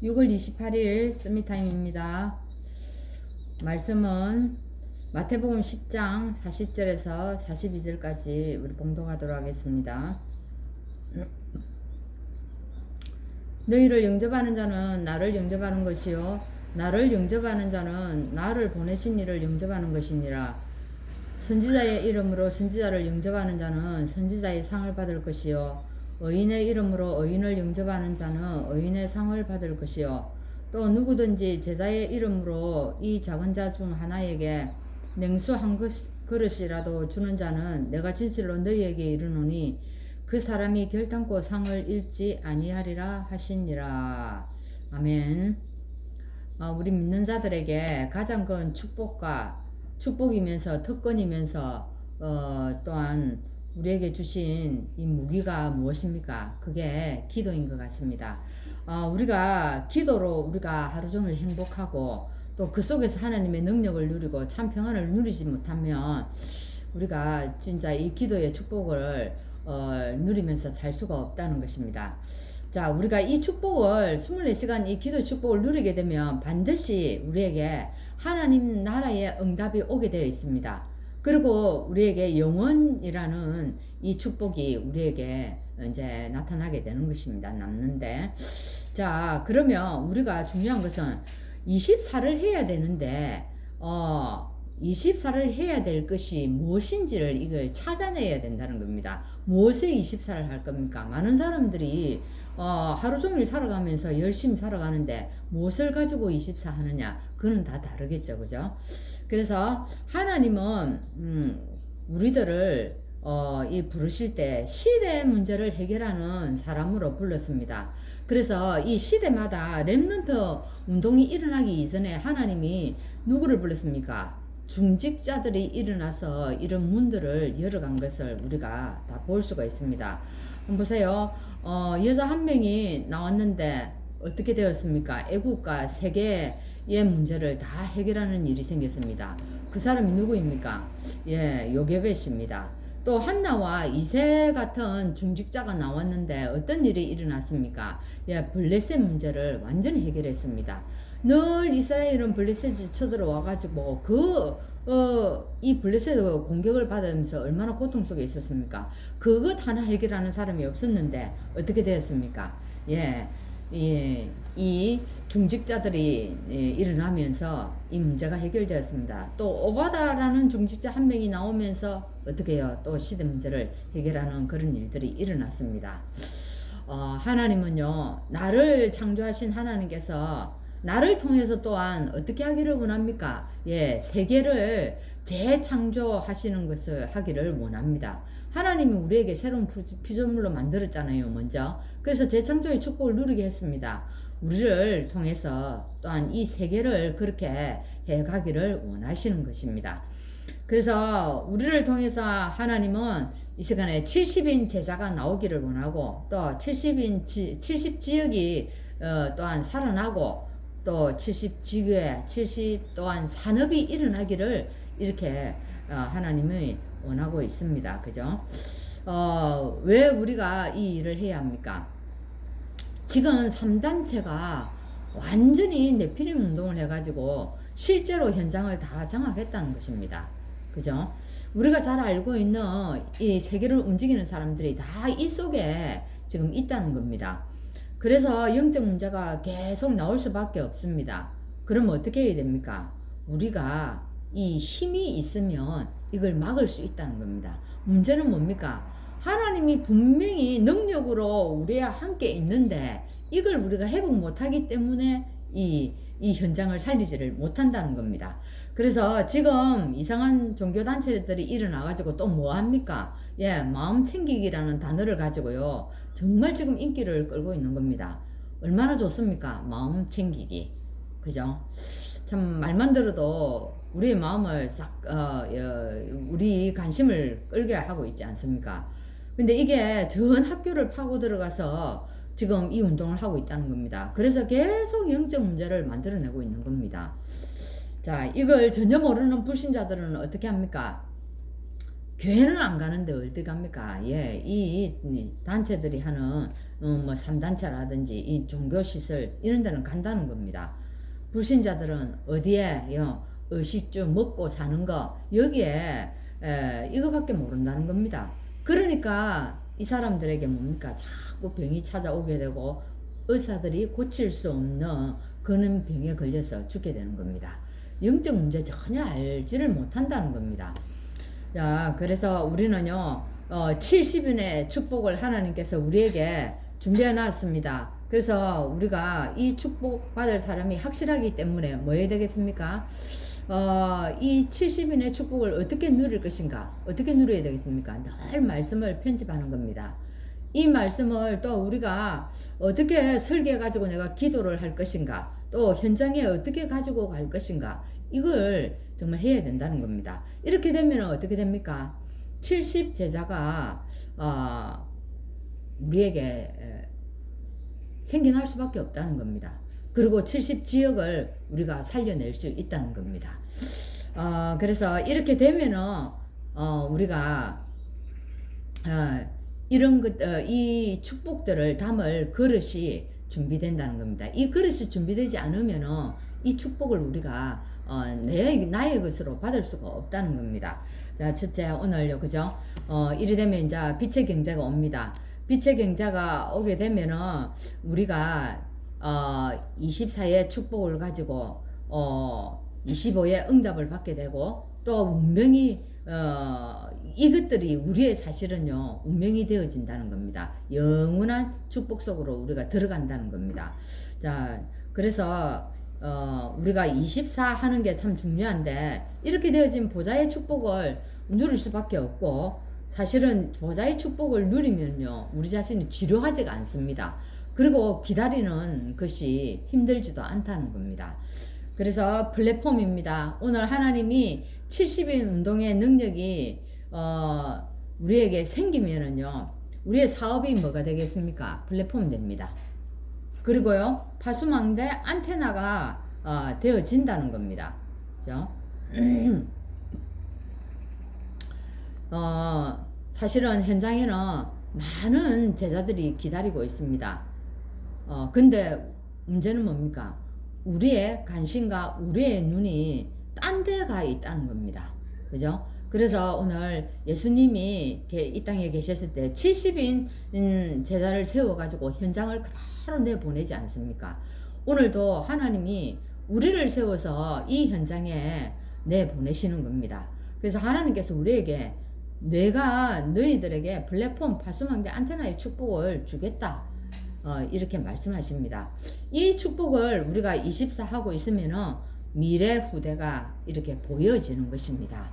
6월 28일 서밋타임입니다. 말씀은 마태복음 10장 40절에서 42절까지 우리 봉독하도록 하겠습니다. 너희를 영접하는 자는 나를 영접하는 것이요 나를 영접하는 자는 나를 보내신 이를 영접하는 것이니라. 선지자의 이름으로 선지자를 영접하는 자는 선지자의 상을 받을 것이요 의인의 이름으로 의인을 영접하는 자는 의인의 상을 받을 것이요 또 누구든지 제자의 이름으로 이 작은 자 중 하나에게 냉수 한 그릇이라도 주는 자는 내가 진실로 너희에게 이르노니 그 사람이 결단코 상을 잃지 아니하리라 하시니라. 아멘. 우리 믿는 자들에게 가장 큰 축복이면서 특권이면서 또한 우리에게 주신 이 무기가 무엇입니까? 그게 기도인 것 같습니다. 우리가 기도로 우리가 하루 종일 행복하고 또 그 속에서 하나님의 능력을 누리고 참 평안을 누리지 못하면 우리가 진짜 이 기도의 축복을 누리면서 살 수가 없다는 것입니다. 자, 우리가 이 축복을 24시간 이 기도 축복을 누리게 되면 반드시 우리에게 하나님 나라의 응답이 오게 되어 있습니다. 그리고 우리에게 영원이라는 이 축복이 우리에게 이제 나타나게 되는 것입니다. 남는데. 자, 그러면 우리가 중요한 것은 24를 해야 되는데, 24를 해야 될 것이 무엇인지를 이걸 찾아내야 된다는 겁니다. 무엇에 24를 할 겁니까? 많은 사람들이 하루 종일 살아가면서 열심히 살아가는데 무엇을 가지고 24 하느냐? 그건 다 다르겠죠, 그죠? 그래서 하나님은 우리들을 이 부르실 때 시대 문제를 해결하는 사람으로 불렀습니다. 그래서 이 시대마다 렘넌트 운동이 일어나기 이전에 하나님이 누구를 불렀습니까? 중직자들이 일어나서 이런 문들을 열어간 것을 우리가 다 볼 수가 있습니다. 한번 보세요. 여자 한 명이 나왔는데 어떻게 되었습니까? 애국과 세계의 문제를 다 해결하는 일이 생겼습니다. 그 사람이 누구입니까? 요게벳입니다. 또 한나와 이세 같은 중직자가 나왔는데 어떤 일이 일어났습니까? 블레셋 문제를 완전히 해결했습니다. 늘 이스라엘은 블레셋이 쳐들어와가지고 이 블레셋 공격을 받으면서 얼마나 고통 속에 있었습니까? 그것 하나 해결하는 사람이 없었는데 어떻게 되었습니까? 이 중직자들이 일어나면서 이 문제가 해결되었습니다. 또 오바다라는 중직자 한 명이 나오면서 어떻게 해요? 또 시대 문제를 해결하는 그런 일들이 일어났습니다. 하나님은요, 나를 창조하신 하나님께서 나를 통해서 또한 어떻게 하기를 원합니까? 세계를 재창조하시는 것을 하기를 원합니다. 하나님이 우리에게 새로운 피조물로 만들었잖아요, 먼저. 그래서 재창조의 축복을 누리게 했습니다. 우리를 통해서 또한 이 세계를 그렇게 해가기를 원하시는 것입니다. 그래서 우리를 통해서 하나님은 이 시간에 70인 제자가 나오기를 원하고 또 70지역이 또한 살아나고 또 70지교회 70 또한 산업이 일어나기를 이렇게 하나님이 원하고 있습니다. 그죠? 왜 우리가 이 일을 해야 합니까? 지금 3단체가 완전히 네피림 운동을 해가지고 실제로 현장을 다 장악했다는 것입니다. 그죠? 우리가 잘 알고 있는 이 세계를 움직이는 사람들이 다 이 속에 지금 있다는 겁니다. 그래서 영적 문제가 계속 나올 수밖에 없습니다. 그럼 어떻게 해야 됩니까? 우리가 이 힘이 있으면 이걸 막을 수 있다는 겁니다. 문제는 뭡니까? 하나님이 분명히 능력으로 우리와 함께 있는데 이걸 우리가 회복 못하기 때문에 이 현장을 살리지를 못한다는 겁니다. 그래서 지금 이상한 종교단체들이 일어나가지고 또 뭐합니까? 마음 챙기기라는 단어를 가지고요. 정말 지금 인기를 끌고 있는 겁니다. 얼마나 좋습니까? 마음 챙기기. 그죠? 참 말만 들어도 우리의 마음을 우리 관심을 끌게 하고 있지 않습니까? 근데 이게 전 학교를 파고 들어가서 지금 이 운동을 하고 있다는 겁니다. 그래서 계속 영적 문제를 만들어내고 있는 겁니다. 자, 이걸 전혀 모르는 불신자들은 어떻게 합니까? 교회는 안 가는데 어디 갑니까? 예, 이 단체들이 하는 뭐 3단체라든지 이 종교시설 이런 데는 간다는 겁니다. 불신자들은 어디에 의식주 먹고 사는 거 여기에 이거밖에 모른다는 겁니다. 그러니까 이 사람들에게 뭡니까? 자꾸 병이 찾아오게 되고 의사들이 고칠 수 없는 그런 병에 걸려서 죽게 되는 겁니다. 영적 문제 전혀 알지를 못한다는 겁니다. 자, 그래서 우리는요, 70인의 축복을 하나님께서 우리에게 준비해 놨습니다. 그래서 우리가 이 축복 받을 사람이 확실하기 때문에 뭐 해야 되겠습니까? 이 70인의 축복을 어떻게 누릴 것인가? 어떻게 누려야 되겠습니까? 늘 말씀을 편집하는 겁니다. 이 말씀을 또 우리가 어떻게 설계해 가지고 내가 기도를 할 것인가? 또 현장에 어떻게 가지고 갈 것인가? 이걸 정말 해야 된다는 겁니다. 이렇게 되면 어떻게 됩니까? 70 제자가 우리에게 생겨날 수밖에 없다는 겁니다. 그리고 70 지역을 우리가 살려낼 수 있다는 겁니다. 그래서 이렇게 되면은 우리가 이런 이 축복들을 담을 그릇이 준비된다는 겁니다. 이 그릇이 준비되지 않으면은 이 축복을 우리가 나의 것으로 받을 수가 없다는 겁니다. 자, 첫째, 오늘요, 그죠? 이래 되면 이제 빛의 경제가 옵니다. 빛의 경제가 오게 되면은 우리가 24의 축복을 가지고 25의 응답을 받게 되고 또 운명이 이것들이 우리의 사실은요 운명이 되어진다는 겁니다. 영원한 축복 속으로 우리가 들어간다는 겁니다. 자, 그래서 우리가 24 하는 게 참 중요한데 이렇게 되어진 보좌의 축복을 누릴 수밖에 없고 사실은 보좌의 축복을 누리면요 우리 자신이 지루하지가 않습니다. 그리고 기다리는 것이 힘들지도 않다는 겁니다. 그래서 플랫폼입니다. 오늘 하나님이 70인 운동의 능력이 우리에게 생기면은요 우리의 사업이 뭐가 되겠습니까? 플랫폼 됩니다. 그리고요 파수망대 안테나가 되어진다는 겁니다. 그죠? 사실은 현장에는 많은 제자들이 기다리고 있습니다. 근데 문제는 뭡니까? 우리의 관심과 우리의 눈이 딴 데 가 있다는 겁니다. 그죠? 그래서 오늘 예수님이 이 땅에 계셨을 때 70인 제자를 세워가지고 현장을 그대로 내보내지 않습니까? 오늘도 하나님이 우리를 세워서 이 현장에 내보내시는 겁니다. 그래서 하나님께서 우리에게 내가 너희들에게 플랫폼 파수망대 안테나의 축복을 주겠다. 이렇게 말씀하십니다. 이 축복을 우리가 24 하고 있으면은 미래 후대가 이렇게 보여지는 것입니다.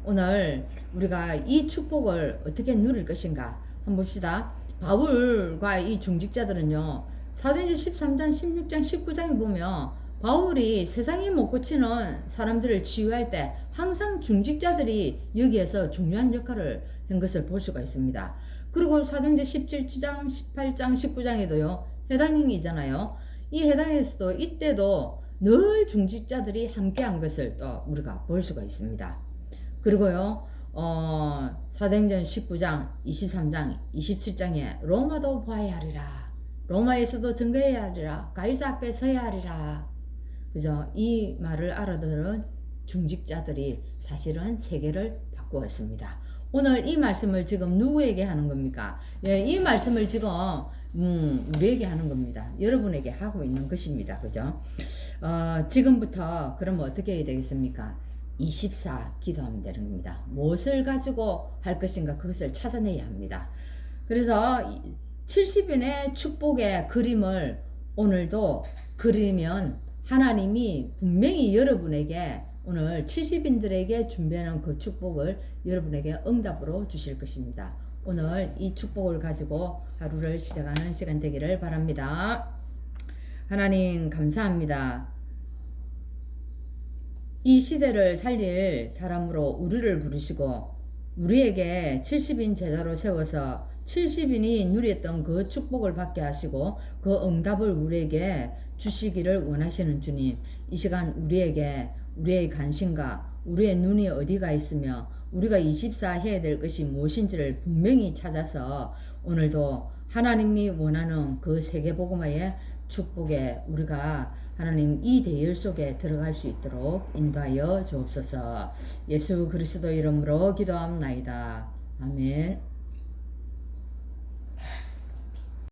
오늘 우리가 이 축복을 어떻게 누릴 것인가 한번 봅시다. 바울과 이 중직자들은요 사도행전 13장 16장 19장에 보면 바울이 세상이 못 고치는 사람들을 치유할 때 항상 중직자들이 여기에서 중요한 역할을 한 것을 볼 수가 있습니다. 그리고 사도행전 17장 18장 19장에도요 해당이잖아요. 이 해당에서도 이때도 늘 중직자들이 함께한 것을 또 우리가 볼 수가 있습니다. 그리고요 사도행전 19장 23장 27장에 로마도 봐야 하리라, 로마에서도 증거해야 하리라, 가이사 앞에 서야 하리라. 그죠? 이 말을 알아들은 중직자들이 사실은 세계를 바꾸었습니다. 오늘 이 말씀을 지금 누구에게 하는 겁니까? 예, 이 말씀을 지금 우리에게 하는 겁니다. 여러분에게 하고 있는 것입니다. 그죠? 지금부터 그러면 어떻게 해야 되겠습니까? 24 기도하면 되는 겁니다. 무엇을 가지고 할 것인가 그것을 찾아내야 합니다. 그래서 70인의 축복의 그림을 오늘도 그리면 하나님이 분명히 여러분에게 오늘 70인들에게 준비하는 그 축복을 여러분에게 응답으로 주실 것입니다. 오늘 이 축복을 가지고 하루를 시작하는 시간 되기를 바랍니다. 하나님 감사합니다. 이 시대를 살릴 사람으로 우리를 부르시고 우리에게 70인 제자로 세워서 70인이 누렸던 그 축복을 받게 하시고 그 응답을 우리에게 주시기를 원하시는 주님, 이 시간 우리에게 우리의 관심과 우리의 눈이 어디가 있으며 우리가 24 해야 될 것이 무엇인지를 분명히 찾아서 오늘도 하나님이 원하는 그 세계복음화의 축복에 우리가 하나님 이 대열 속에 들어갈 수 있도록 인도하여 주옵소서. 예수 그리스도 이름으로 기도합나이다. 아멘.